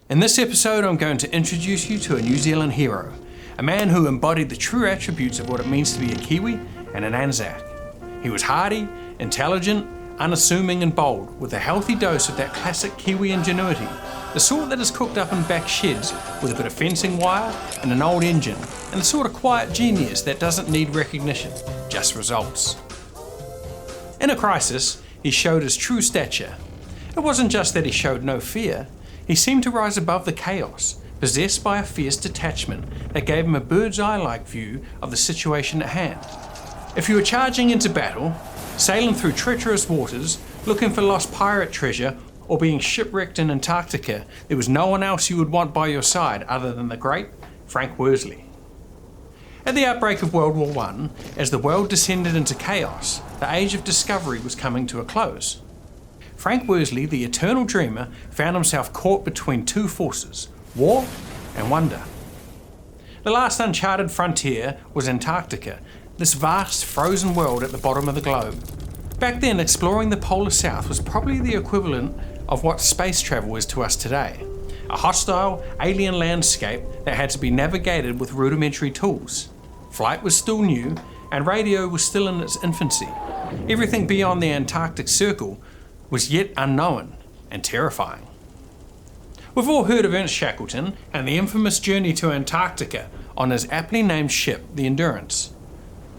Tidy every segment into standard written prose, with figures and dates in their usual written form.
In this episode, I'm going to introduce you to a New Zealand hero, a man who embodied the true attributes of what it means to be a Kiwi and an Anzac. He was hardy, intelligent, unassuming and bold, with a healthy dose of that classic Kiwi ingenuity, the sort that is cooked up in back sheds with a bit of fencing wire and an old engine, and the sort of quiet genius that doesn't need recognition, just results. In a crisis, he showed his true stature. It wasn't just that he showed no fear, he seemed to rise above the chaos, possessed by a fierce detachment that gave him a bird's eye-like view of the situation at hand. If you were charging into battle, sailing through treacherous waters, looking for lost pirate treasure, or being shipwrecked in Antarctica, there was no one else you would want by your side other than the great Frank Worsley. At the outbreak of World War I, as the world descended into chaos, the age of discovery was coming to a close. Frank Worsley, the eternal dreamer, found himself caught between two forces, war and wonder. The last uncharted frontier was Antarctica, this vast frozen world at the bottom of the globe. Back then, exploring the polar south was probably the equivalent of what space travel is to us today. A hostile, alien landscape that had to be navigated with rudimentary tools. Flight was still new, and radio was still in its infancy. Everything beyond the Antarctic Circle was yet unknown and terrifying. We've all heard of Ernst Shackleton and the infamous journey to Antarctica on his aptly named ship, the Endurance.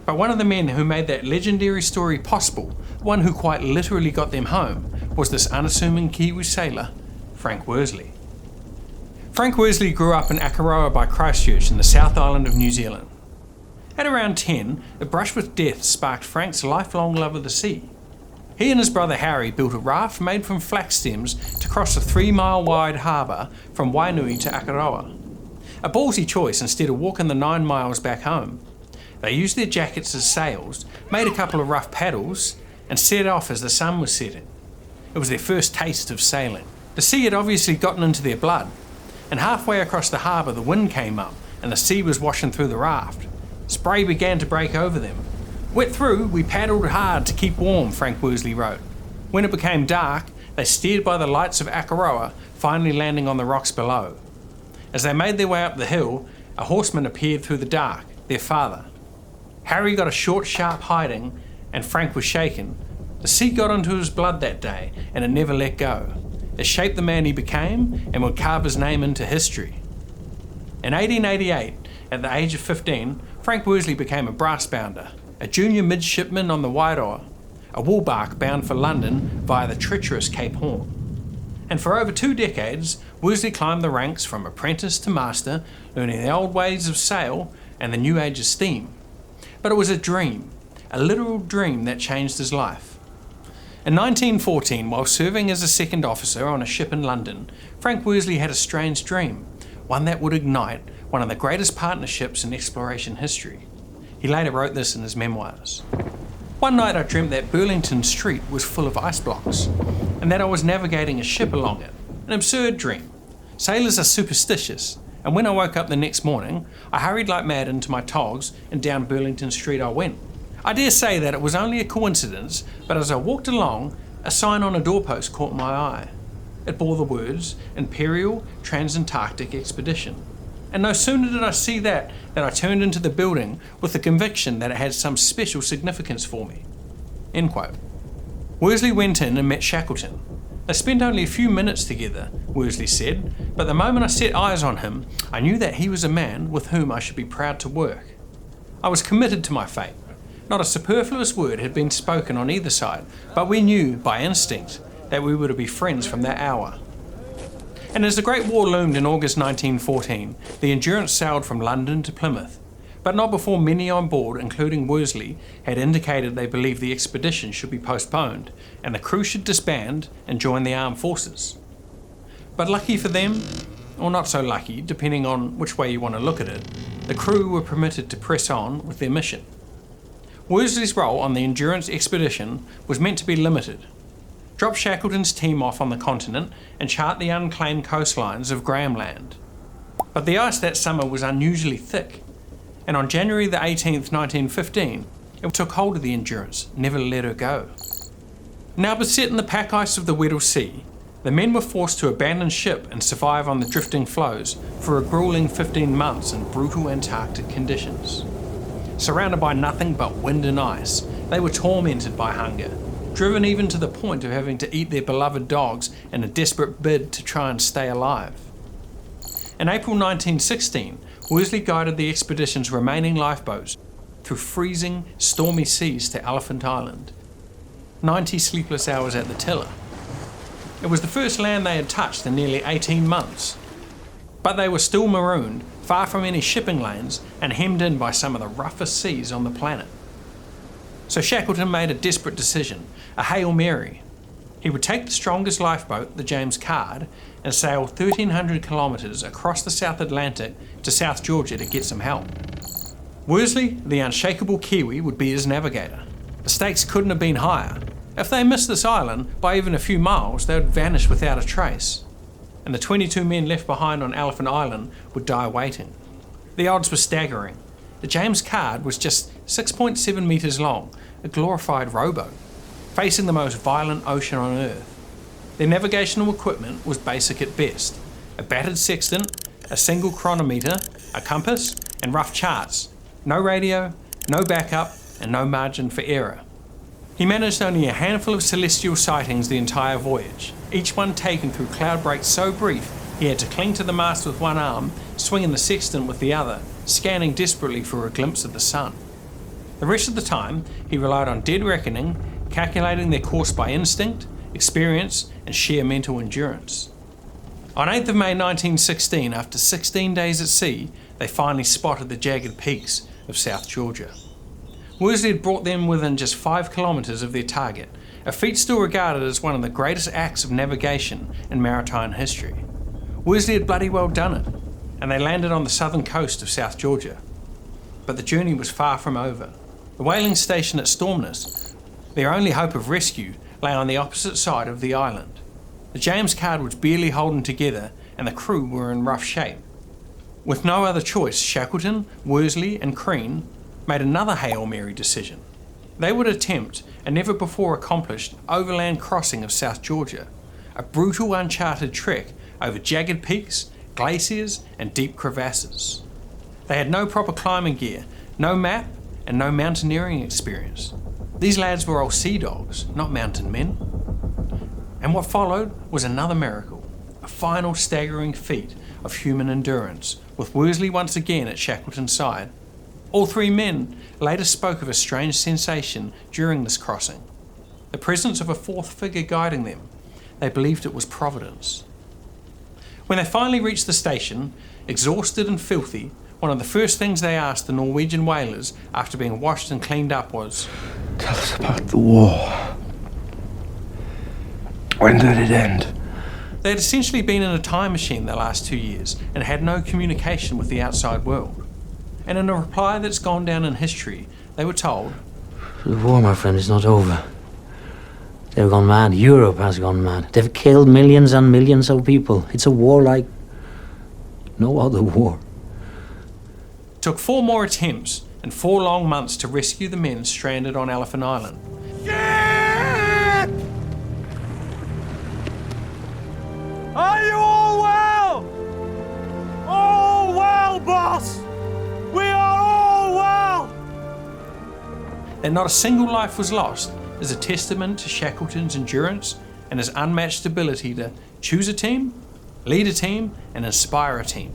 But one of the men who made that legendary story possible, one who quite literally got them home, was this unassuming Kiwi sailor, Frank Worsley. Frank Worsley grew up in Akaroa by Christchurch in the South Island of New Zealand. At around 10, a brush with death sparked Frank's lifelong love of the sea. He and his brother Harry built a raft made from flax stems to cross a 3-mile-wide harbour from Wainui to Akaroa. A ballsy choice instead of walking the 9 miles back home. They used their jackets as sails, made a couple of rough paddles, and set off as the sun was setting. It was their first taste of sailing. The sea had obviously gotten into their blood, and halfway across the harbour the wind came up and the sea was washing through the raft. Spray began to break over them. Wet through, we paddled hard to keep warm, Frank Worsley wrote. When it became dark, they steered by the lights of Akaroa, finally landing on the rocks below. As they made their way up the hill, a horseman appeared through the dark, their father. Harry got a short, sharp hiding, and Frank was shaken. The sea got into his blood that day, and it never let go. It shaped the man he became, and would carve his name into history. In 1888, at the age of 15, Frank Worsley became a brass bounder, a junior midshipman on the Wairoa, a woolbark bound for London via the treacherous Cape Horn. And for over 2 decades, Worsley climbed the ranks from apprentice to master, learning the old ways of sail and the new age of steam. But it was a dream, a literal dream that changed his life. In 1914, while serving as a second officer on a ship in London, Frank Worsley had a strange dream, one that would ignite one of the greatest partnerships in exploration history. He later wrote this in his memoirs. One night I dreamt that Burlington Street was full of ice blocks, and that I was navigating a ship along it. An absurd dream. Sailors are superstitious, and when I woke up the next morning, I hurried like mad into my togs and down Burlington Street I went. I dare say that it was only a coincidence, but as I walked along, a sign on a doorpost caught my eye. It bore the words, Imperial Transantarctic Expedition. And no sooner did I see that than I turned into the building with the conviction that it had some special significance for me. End quote. Worsley went in and met Shackleton. They spent only a few minutes together, Worsley said, but the moment I set eyes on him, I knew that he was a man with whom I should be proud to work. I was committed to my fate. Not a superfluous word had been spoken on either side, but we knew, by instinct, that we were to be friends from that hour. And as the Great War loomed in August 1914, the Endurance sailed from London to Plymouth, but not before many on board, including Worsley, had indicated they believed the expedition should be postponed and the crew should disband and join the armed forces. But lucky for them, or not so lucky, depending on which way you want to look at it, the crew were permitted to press on with their mission. Worsley's role on the Endurance expedition was meant to be limited. Drop Shackleton's team off on the continent and chart the unclaimed coastlines of Graham Land. But the ice that summer was unusually thick, and on January the 18th, 1915, it took hold of the Endurance, never let her go. Now beset in the pack ice of the Weddell Sea, The men were forced to abandon ship and survive on the drifting floes for a grueling 15 months in brutal Antarctic conditions. Surrounded by nothing but wind and ice, they were tormented by hunger, driven even to the point of having to eat their beloved dogs in a desperate bid to try and stay alive. In April 1916, Worsley guided the expedition's remaining lifeboats through freezing, stormy seas to Elephant Island. 90 sleepless hours at the tiller. It was the first land they had touched in nearly 18 months. But they were still marooned, far from any shipping lanes, and hemmed in by some of the roughest seas on the planet. So Shackleton made a desperate decision, a Hail Mary. He would take the strongest lifeboat, the James Caird, and sail 1,300 kilometres across the South Atlantic to South Georgia to get some help. Worsley, the unshakable Kiwi, would be his navigator. The stakes couldn't have been higher. If they missed this island by even a few miles, they would vanish without a trace, and the 22 men left behind on Elephant Island would die waiting. The odds were staggering. The James Caird was just 6.7 metres long, a glorified rowboat, facing the most violent ocean on Earth. Their navigational equipment was basic at best: a battered sextant, a single chronometer, a compass, and rough charts. No radio, no backup, and no margin for error. He managed only a handful of celestial sightings the entire voyage, each one taken through cloud breaks so brief he had to cling to the mast with one arm, swinging the sextant with the other, scanning desperately for a glimpse of the sun. The rest of the time, he relied on dead reckoning, calculating their course by instinct, experience, and sheer mental endurance. On 8th of May 1916, after 16 days at sea, they finally spotted the jagged peaks of South Georgia. Worsley had brought them within just 5 kilometres of their target, a feat still regarded as one of the greatest acts of navigation in maritime history. Worsley had bloody well done it, and they landed on the southern coast of South Georgia. But the journey was far from over. The whaling station at Stormness, their only hope of rescue, lay on the opposite side of the island. The James Caird was barely holding together, and the crew were in rough shape. With no other choice, Shackleton, Worsley, and Crean made another Hail Mary decision. They would attempt a never before accomplished overland crossing of South Georgia, a brutal uncharted trek over jagged peaks, glaciers, and deep crevasses. They had no proper climbing gear, no map, and no mountaineering experience. These lads were all sea dogs, not mountain men. And what followed was another miracle, a final staggering feat of human endurance, with Worsley once again at Shackleton's side. All three men later spoke of a strange sensation during this crossing, the presence of a fourth figure guiding them. They believed it was Providence. When they finally reached the station, exhausted and filthy, one of the first things they asked the Norwegian whalers after being washed and cleaned up was, "Tell us about the war. When did it end?" They had essentially been in a time machine the last 2 years and had no communication with the outside world. And in a reply that's gone down in history, they were told, "The war, my friend, is not over. They've gone mad. Europe has gone mad. They've killed millions and millions of people. It's a war like no other war." It took 4 more attempts and 4 long months to rescue the men stranded on Elephant Island. Shit! Are you all well? All well, boss! We are all well! That not a single life was lost is a testament to Shackleton's endurance and his unmatched ability to choose a team, lead a team, and inspire a team.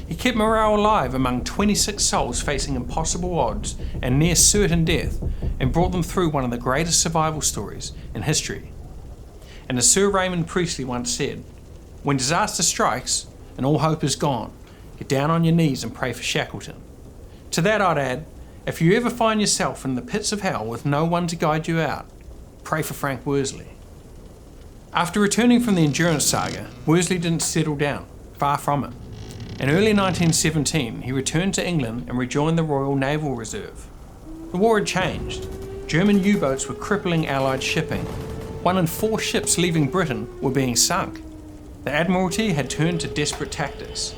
He kept morale alive among 26 souls facing impossible odds and near certain death, and brought them through one of the greatest survival stories in history. And as Sir Raymond Priestley once said, "When disaster strikes and all hope is gone, get down on your knees and pray for Shackleton." To that I'd add, if you ever find yourself in the pits of hell with no one to guide you out, pray for Frank Worsley. After returning from the Endurance saga, Worsley didn't settle down, far from it. In early 1917, he returned to England and rejoined the Royal Naval Reserve. The war had changed. German U-boats were crippling Allied shipping. 1 in 4 ships leaving Britain were being sunk. The Admiralty had turned to desperate tactics.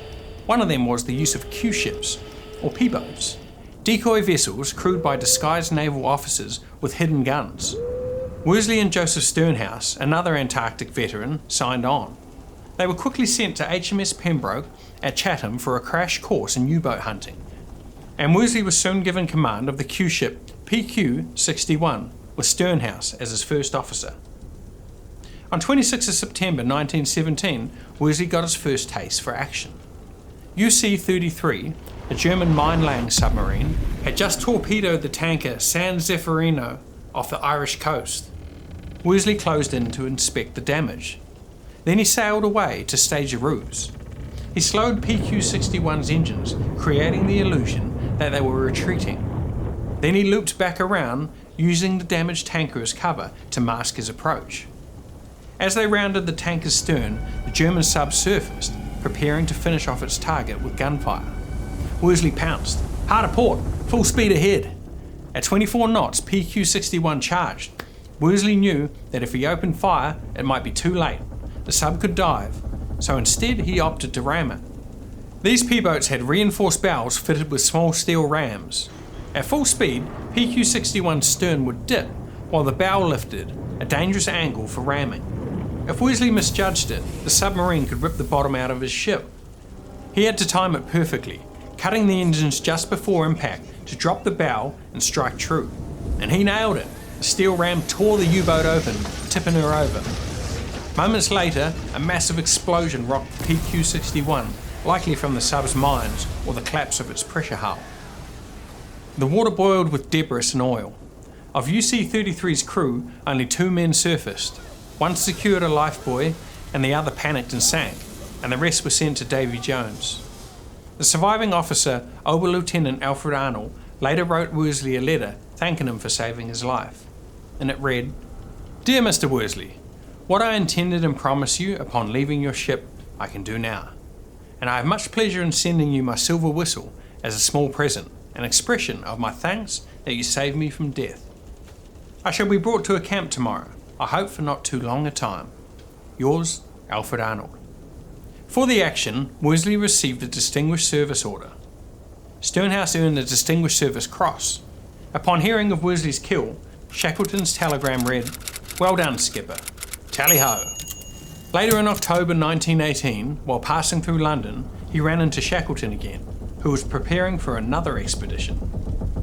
One of them was the use of Q-ships, or P-boats, decoy vessels crewed by disguised naval officers with hidden guns. Worsley and Joseph Sternhouse, another Antarctic veteran, signed on. They were quickly sent to HMS Pembroke at Chatham for a crash course in U-boat hunting, and Worsley was soon given command of the Q-ship PQ-61 with Sternhouse as his first officer. On 26 September 1917, Worsley got his first taste for action. UC-33, a German mine-laying submarine, had just torpedoed the tanker San Zeffirino off the Irish coast. Worsley closed in to inspect the damage. Then he sailed away to stage a ruse. He slowed PQ-61's engines, creating the illusion that they were retreating. Then he looped back around, using the damaged tanker as cover to mask his approach. As they rounded the tanker's stern, the German sub surfaced, preparing to finish off its target with gunfire. Worsley pounced. Hard a port, full speed ahead. At 24 knots, PQ-61 charged. Worsley knew that if he opened fire, it might be too late. The sub could dive, so instead he opted to ram it. These P-boats had reinforced bows fitted with small steel rams. At full speed, PQ-61's stern would dip while the bow lifted, a dangerous angle for ramming. If Worsley misjudged it, the submarine could rip the bottom out of his ship. He had to time it perfectly, cutting the engines just before impact to drop the bow and strike true. And he nailed it. The steel ram tore the U-boat open, tipping her over. Moments later, a massive explosion rocked the PQ-61, likely from the sub's mines or the collapse of its pressure hull. The water boiled with debris and oil. Of UC-33's crew, only 2 men surfaced. One secured a lifebuoy and the other panicked and sank, and the rest were sent to Davy Jones. The surviving officer, Oberlieutenant Alfred Arnold, later wrote Worsley a letter thanking him for saving his life. And it read, "Dear Mr. Worsley, what I intended and promised you upon leaving your ship, I can do now. And I have much pleasure in sending you my silver whistle as a small present, an expression of my thanks that you saved me from death. I shall be brought to a camp tomorrow, I hope for not too long a time. Yours, Alfred Arnold." For the action, Worsley received a Distinguished Service Order. Sternhouse earned the Distinguished Service Cross. Upon hearing of Worsley's kill, Shackleton's telegram read, "Well done, Skipper. Tally-ho." Later in October 1918, while passing through London, he ran into Shackleton again, who was preparing for another expedition,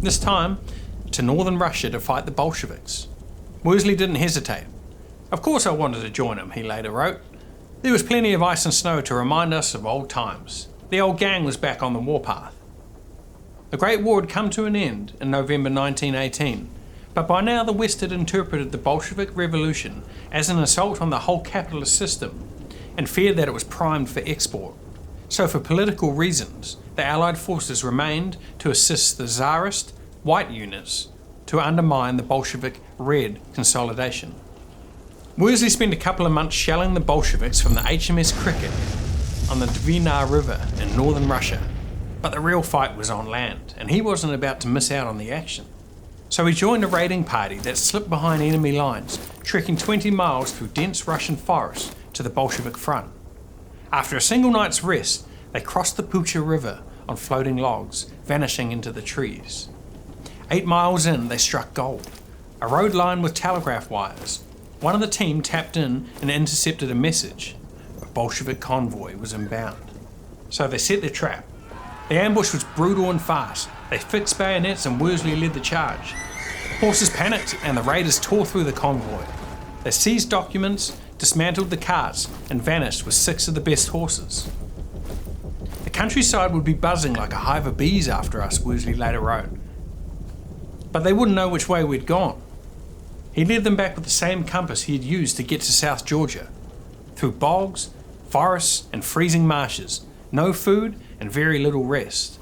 this time to northern Russia to fight the Bolsheviks. Worsley didn't hesitate. "Of course I wanted to join him," he later wrote. "There was plenty of ice and snow to remind us of old times. The old gang was back on the warpath." The Great War had come to an end in November 1918, but by now the West had interpreted the Bolshevik Revolution as an assault on the whole capitalist system and feared that it was primed for export. So for political reasons, the Allied forces remained to assist the Tsarist white units to undermine the Bolshevik red consolidation. Worsley spent a couple of months shelling the Bolsheviks from the HMS Cricket on the Dvina River in northern Russia, but the real fight was on land, and he wasn't about to miss out on the action. So he joined a raiding party that slipped behind enemy lines, trekking 20 miles through dense Russian forests to the Bolshevik front. After a single night's rest, they crossed the Pucha River on floating logs, vanishing into the trees. 8 miles in, they struck gold, a road lined with telegraph wires. One of the team tapped in and intercepted a message. A Bolshevik convoy was inbound. So they set their trap. The ambush was brutal and fast. They fixed bayonets and Worsley led the charge. Horses panicked and the raiders tore through the convoy. They seized documents, dismantled the carts, and vanished with 6 of the best horses. "The countryside would be buzzing like a hive of bees after us," Worsley later wrote. But they wouldn't know which way we'd gone. He led them back with the same compass he had used to get to South Georgia, through bogs, forests, and freezing marshes, no food and very little rest.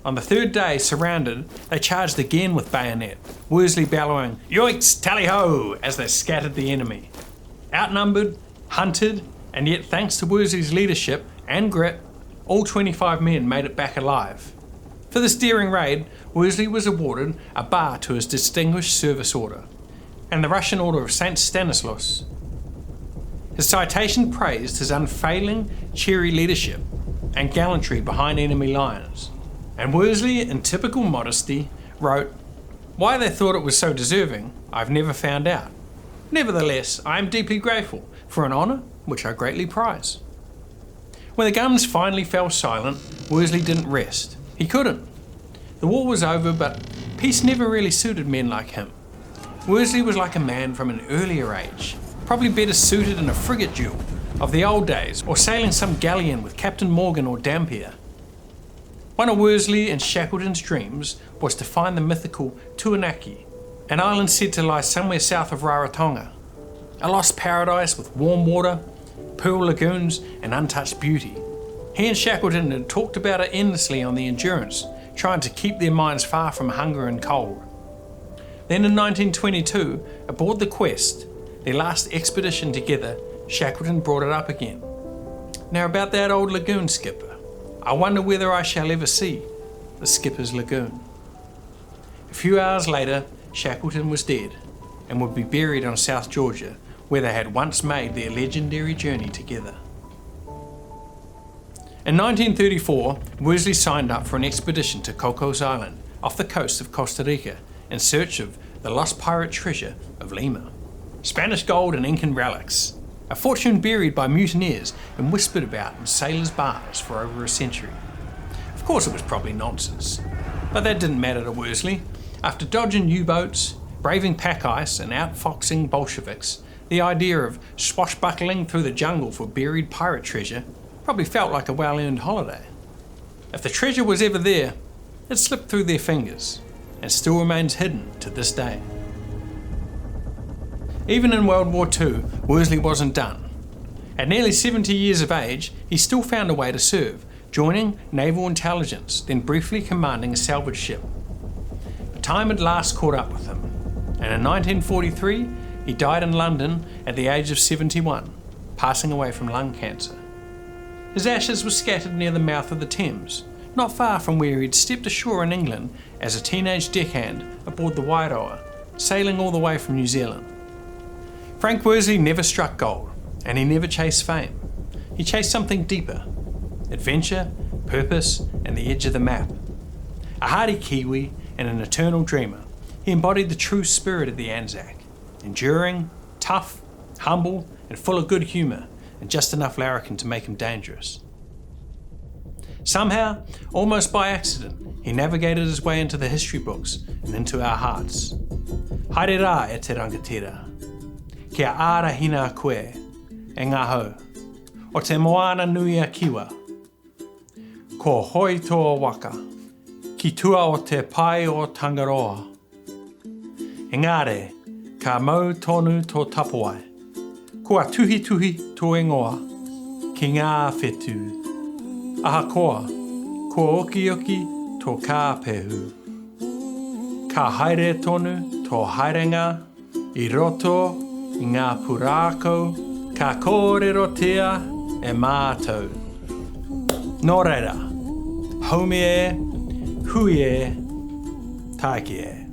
On the 3rd day, surrounded, they charged again with bayonet, Worsley bellowing, "Yoicks, tally-ho!" as they scattered the enemy. Outnumbered, hunted, and yet thanks to Worsley's leadership and grit, all 25 men made it back alive. For this daring raid, Worsley was awarded a bar to his Distinguished Service Order and the Russian Order of St. Stanislaus. His citation praised his unfailing, cheery leadership and gallantry behind enemy lines, and Worsley, in typical modesty, wrote, "Why they thought it was so deserving, I've never found out. Nevertheless, I am deeply grateful for an honour which I greatly prize. When the guns finally fell silent, Worsley didn't rest. He couldn't. The war was over, but peace never really suited men like him. Worsley was like a man from an earlier age, probably better suited in a frigate duel of the old days, or sailing some galleon with Captain Morgan or Dampier. One of Worsley and Shackleton's dreams was to find the mythical Tuanaki, an island said to lie somewhere south of Rarotonga. A lost paradise with warm water, pearl lagoons and untouched beauty. He and Shackleton had talked about it endlessly on the Endurance, trying to keep their minds far from hunger and cold. Then in 1922, aboard the Quest, their last expedition together, Shackleton brought it up again. Now about that old lagoon, Skipper. I wonder whether I shall ever see the Skipper's Lagoon. A few hours later, Shackleton was dead and would be buried on South Georgia, where they had once made their legendary journey together. In 1934, Worsley signed up for an expedition to Cocos Island, off the coast of Costa Rica, in search of the lost pirate treasure of Lima. Spanish gold and Incan relics, a fortune buried by mutineers and whispered about in sailors' bars for over a century. Of course it was probably nonsense, but that didn't matter to Worsley. After dodging U-boats, braving pack ice and outfoxing Bolsheviks, the idea of swashbuckling through the jungle for buried pirate treasure probably felt like a well-earned holiday. If the treasure was ever there, it slipped through their fingers and still remains hidden to this day. Even in World War II, Worsley wasn't done. At nearly 70 years of age, he still found a way to serve, joining Naval Intelligence, then briefly commanding a salvage ship. But time had last caught up with him, and in 1943, he died in London at the age of 71, passing away from lung cancer. His ashes were scattered near the mouth of the Thames, not far from where he'd stepped ashore in England as a teenage deckhand aboard the Wairoa, sailing all the way from New Zealand. Frank Worsley never struck gold, and he never chased fame. He chased something deeper: adventure, purpose, and the edge of the map. A hardy Kiwi and an eternal dreamer, he embodied the true spirit of the Anzac: enduring, tough, humble, and full of good humour, and just enough larrikin to make him dangerous. Somehow, almost by accident, he navigated his way into the history books and into our hearts. Haere rā e te rangatira. Kia ara hina a koe, e ngā hau. O te moana nui a kiwa. Ko hoi toa waka. Ki tua o te pai o Tangaroa. Engare, ka mau tonu tō tapawai. Kua tuhi tuhi tō ingoa. Ki ngā whetū. Ahakoa, ko oki oki tō kāpehu. Ka haere tonu tō haerenga, I roto I ngā pūrākau, ka kōrerotia e mātou. Nō reira, haumi e, hui e, taiki e.